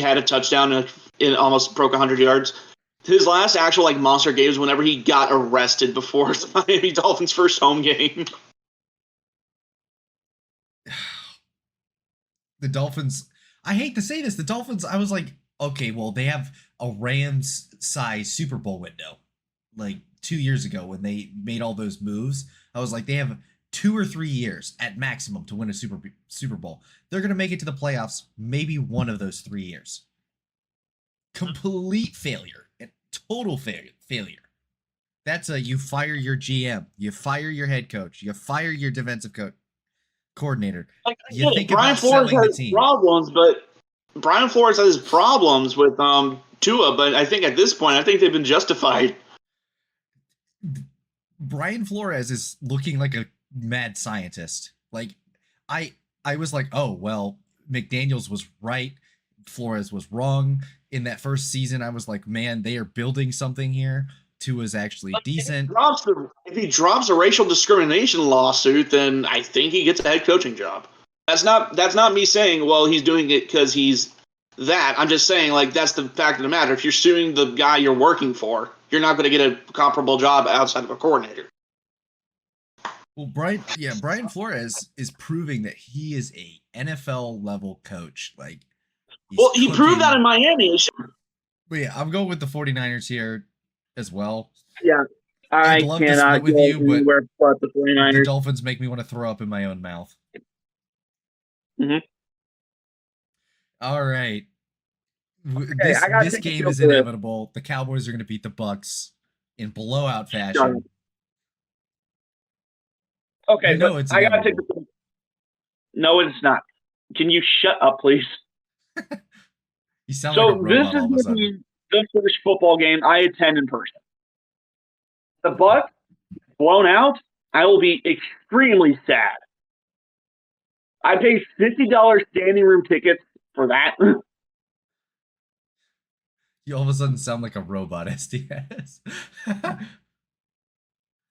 had a touchdown and it almost broke 100 yards. His last actual monster game was whenever he got arrested before the Miami Dolphins' first home game.
The Dolphins, I hate to say this, the Dolphins, I was like, okay, well, they have a Rams-size Super Bowl window. 2 years ago when they made all those moves, I was like, they have 2 or 3 years at maximum to win a Super Bowl. They're going to make it to the playoffs maybe one of those 3 years. Complete failure total failure. That's you fire your GM, you fire your head coach, you fire your defensive coordinator.
Like,
You think
Brian
about
Flores
selling the
has
team.
problems, but Brian Flores has problems with Tua. But I think at this point, I think they've been justified.
Brian Flores is looking like a mad scientist. Like I was like, oh well, McDaniels was right, Flores was wrong. In that first season, I was like, man, they are building something here. Tua's actually decent.
If he drops a racial discrimination lawsuit, then I think he gets a head coaching job. That's not me saying, well, he's doing it because he's that. I'm just saying, like, that's the fact of the matter. If you're suing the guy you're working for, you're not going to get a comparable job outside of a coordinator.
Well, Brian Flores is proving that he is a NFL level coach. Like,
he proved that in Miami.
But yeah, I'm going with the 49ers here as well.
Yeah, I cannot
with you,
anywhere but the 49ers.
The Dolphins make me want to throw up in my own mouth.
Mm-hmm.
All right.
Okay,
this game is inevitable. The Cowboys are going to beat the Bucks in blowout fashion.
Okay,
you know it's
I gotta take the. No, it's not. Can you shut up, please?
You sound like a robot all of a
This
sudden.
is the first football game I attend in person. The Bucks blown out, I will be extremely sad. I paid $50 standing room tickets for that.
You all of a sudden sound like a robot, SDS.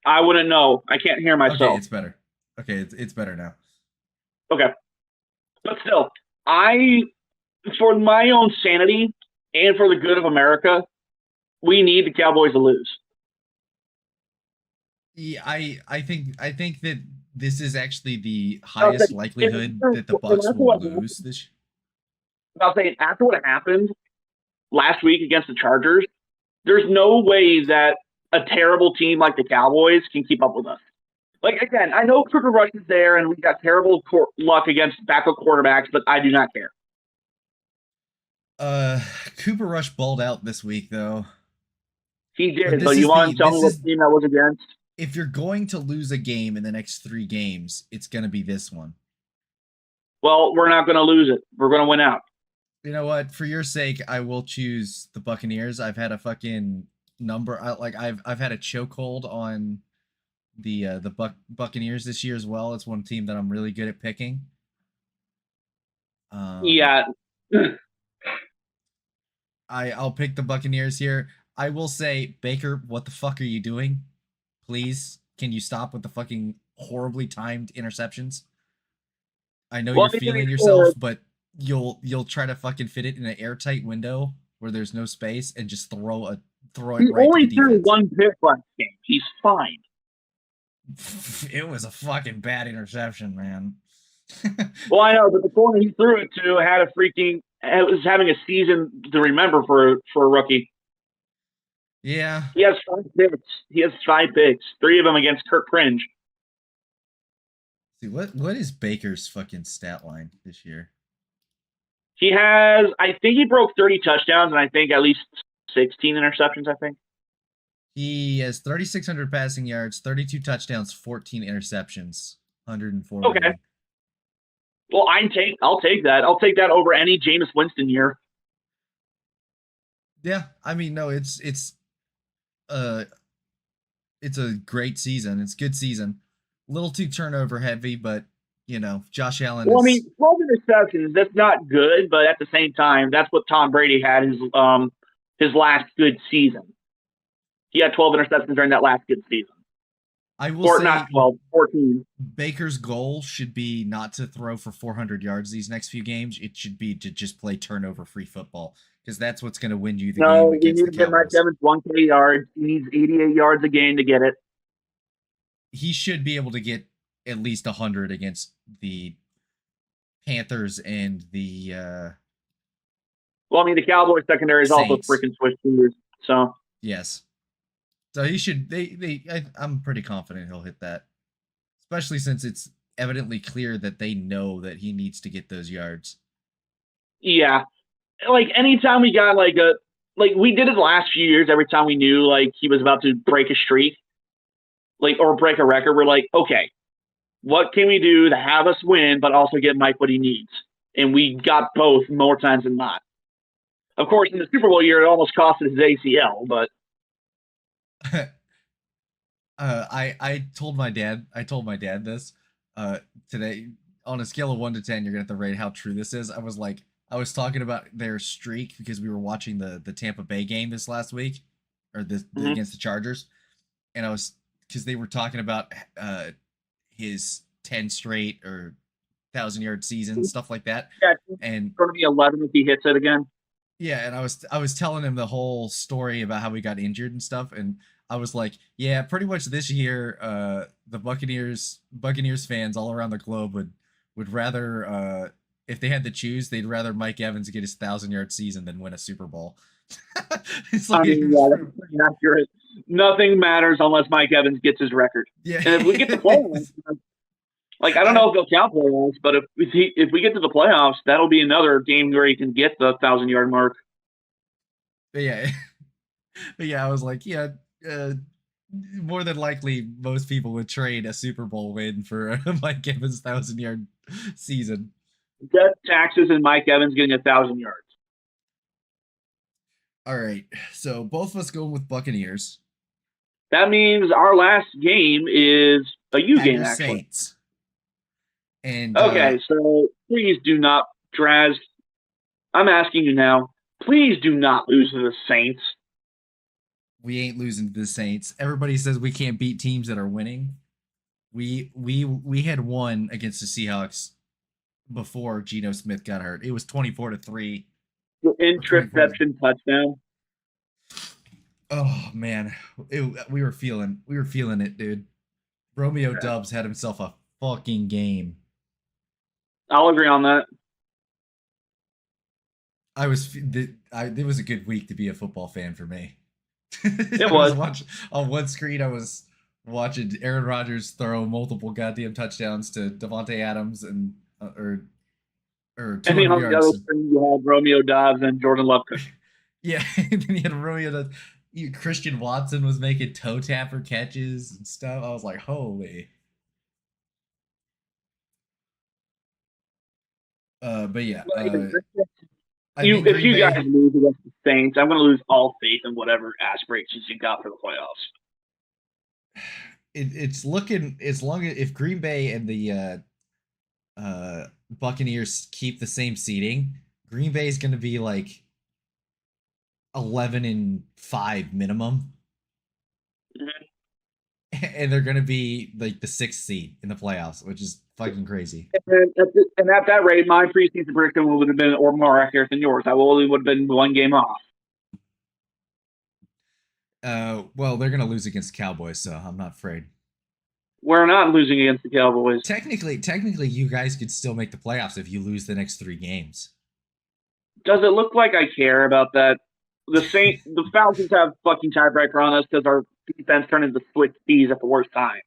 I wouldn't know. I can't hear myself.
Okay, it's better. Okay, it's better now.
Okay. But still, for my own sanity and for the good of America, we need the Cowboys to lose.
Yeah, I think that this is actually the highest likelihood that the Bucks will lose this.
I'll say after what happened last week against the Chargers, there's no way that a terrible team like the Cowboys can keep up with us. Like, again, I know Cooper Rush is there and we got terrible luck against backup quarterbacks, but I do not care.
Cooper Rush balled out this week, though.
He did, but you want to tell me what team that was against?
If you're going to lose a game in the next 3 games, it's going to be this one.
Well, we're not going to lose it. We're going to win out.
You know what? For your sake, I will choose the Buccaneers. I've had a fucking number. I've had a chokehold on the Buccaneers this year as well. It's one team that I'm really good at picking.
Yeah.
I'll pick the Buccaneers here. I will say, Baker, what the fuck are you doing? Please, can you stop with the fucking horribly timed interceptions? I know you're feeling yourself, but you'll try to fucking fit it in an airtight window where there's no space and just throw it right to the defense. He
only threw 1 pick last game. He's fine.
It was a fucking bad interception, man.
Well, I know, but the corner he threw it to was having a season to remember for a rookie.
Yeah.
He has 5 picks. 3 of them against Kirk Cringe.
See, what is Baker's fucking stat line this year?
He has, I think he broke 30 touchdowns and I think at least 16 interceptions, I think.
He has 3,600 passing yards, 32 touchdowns, 14 interceptions, 104.
Okay. Rating. Well, I'll take that. I'll take that over any Jameis Winston year.
Yeah, I mean, no, it's a great season. It's a good season. A little too turnover heavy, but you know, Josh Allen.
Well, I mean, 12 interceptions, that's not good, but at the same time, that's what Tom Brady had his last good season. He had 12 interceptions during that last good season.
I will say,
not 12, 14.
Baker's goal should be not to throw for 400 yards these next few games. It should be to just play turnover-free football because that's what's going to win you the game against the Cowboys. No, he needs to get Mike
Evans 1K yards. He needs 88 yards a game to get it.
He should be able to get at least 100 against the Panthers and the
well, I mean, the Cowboys secondary is also freaking Swiss cheese, so.
Yes. So he should. I'm pretty confident he'll hit that, especially since it's evidently clear that they know that he needs to get those yards.
Yeah, like anytime we got like like we did it the last few years. Every time we knew like he was about to break a streak, like or break a record, we're like, okay, what can we do to have us win, but also get Mike what he needs? And we got both more times than not. Of course, in the Super Bowl year, it almost cost us his ACL, but
I told my dad this today. On a scale of 1 to 10, you're gonna have to rate how true this is. I was talking about their streak because we were watching the Tampa Bay game this last week, or against the Chargers, and I was because they were talking about his 10 straight or 1,000-yard season, stuff like that.
yeah,
And
it's going to be 11 if he hits it again.
yeah, and I was telling him the whole story about how we got injured and stuff, and I was like, yeah, pretty much this year, the Buccaneers fans all around the globe would rather, if they had to choose, they'd rather Mike Evans get his 1,000-yard season than win a Super Bowl. It's
I
like,
mean, yeah, that's pretty accurate. Nothing matters unless Mike Evans gets his record.
yeah.
And if we get the playoffs, like I don't know if they'll count playoffs, but if we get to the playoffs, that'll be another game where he can get the 1,000-yard mark.
But yeah, but yeah, I was like, yeah, more than likely, most people would trade a Super Bowl win for Mike Evans' 1,000-yard season.
Death, taxes, and Mike Evans getting 1,000 yards.
All right, so both of us going with Buccaneers.
That means our last game is a U game,
Packers
actually.
Saints. And
Okay, so please do not, Draz. I'm asking you now. Please do not lose to the Saints.
we ain't losing to the Saints. Everybody says we can't beat teams that are winning. We had won against the Seahawks before Geno Smith got hurt. It was 24-3.
The interception touchdown.
Oh man, we were feeling it, dude. Romeo Dubs had himself a fucking game.
I'll agree on that.
It was a good week to be a football fan for me.
It was.
On one screen, I was watching Aaron Rodgers throw multiple goddamn touchdowns to Devontae Adams and or
And
200
on the other
yards.
screen, you had Romeo Dobbs and Jordan Love.
Yeah, and then you had Romeo Dubs. Christian Watson was making toe tapper catches and stuff. I was like, holy. But yeah.
If you guys lose against the Saints, I'm going to lose all faith in whatever aspirations you got for the playoffs.
It's looking as long as if Green Bay and the Buccaneers keep the same seeding, Green Bay is going to be like 11-5 minimum, and they're going to be like the 6th seed in the playoffs, which is fucking crazy.
And at that rate, my preseason prediction would have been or more accurate than yours. I would have been one game off.
Well, they're going to lose against the Cowboys, so I'm not afraid.
We're not losing against the Cowboys.
Technically, you guys could still make the playoffs if you lose the next 3 games.
Does it look like I care about that? The Falcons have fucking tiebreaker on us because our defense turned into split C's at the worst time.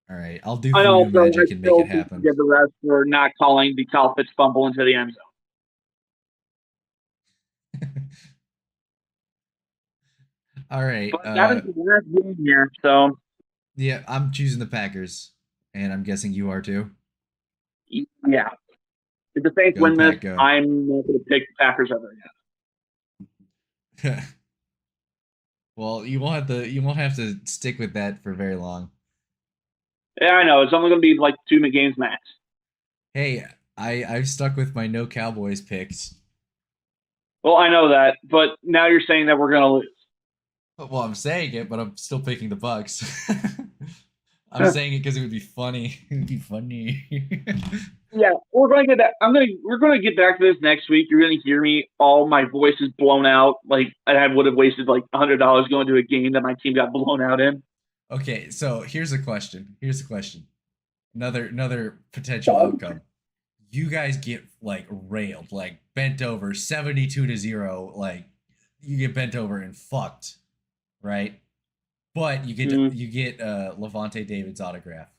All right, I'll do
I know,
voodoo magic and make it happen.
Give the rest for not calling the Kyle Pitts fumble into the end zone.
All right.
But that is the last game here, so
Yeah, I'm choosing the Packers, and I'm guessing you are too.
yeah. If the Saints
Go
win this,
Pack, go.
I'm not going to pick the Packers ever again.
Well, you won't have to stick with that for very long.
Yeah, I know. It's only going to be like 2 games max.
Hey, I've stuck with my no Cowboys picks.
Well, I know that, but now you're saying that we're going to lose.
Well, I'm saying it, but I'm still picking the Bucks. I'm saying it because it would be funny. It would be funny.
Yeah, we're going to get that. We're going to get back to this next week. You're going to hear me. All my voice is blown out. Like I would have wasted like $100 going to a game that my team got blown out in.
Okay, so here's a question. Another potential outcome. You guys get like railed, like bent over 72-0. Like you get bent over and fucked, right? But you get Levante David's autograph,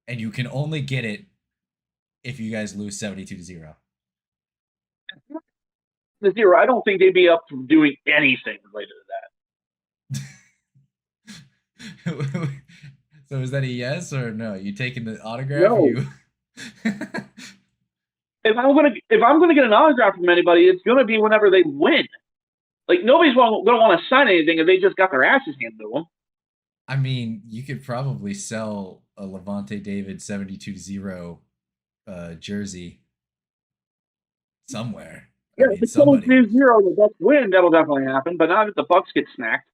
and you can only get it if you guys lose 72-0.
to 0, I don't think they'd be up to doing anything related to that.
So is that a yes or no? You taking the autograph?
No.
You
If I'm gonna get an autograph from anybody, it's gonna be whenever they win. Like nobody's gonna want to sign anything if they just got their asses handed to them.
I mean, you could probably sell a Levante David 72-0 jersey somewhere.
Yeah,
I mean,
if it's someone 2-0, the Bucks win, that'll definitely happen. But not if the Bucks get snacked.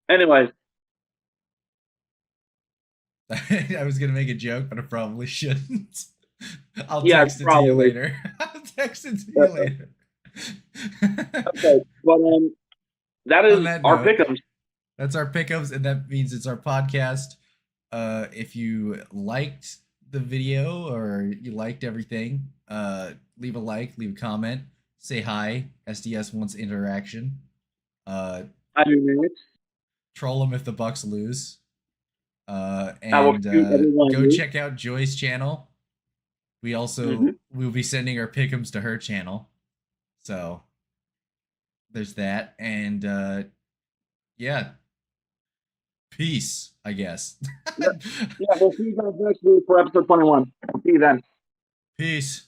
Anyways,
I was gonna make a joke, but I probably shouldn't. I'll
Yeah,
text it to you
probably.
later. I'll text it to you later.
okay, but that is
On that
our
note,
Pick-Ems.
That's our Pick-Ems, and that means it's our podcast. If you liked the video or you liked everything, leave a like, leave a comment, say hi. SDS wants interaction.
I do minutes.
Troll them if the Bucks lose.
I will
And
shoot everyone
go
you.
check out Joy's channel. We also we'll be sending our Pick-Ems to her channel. So there's that. And yeah. Peace, I guess.
Yeah, we'll see you guys next week for episode 21. See you then.
Peace.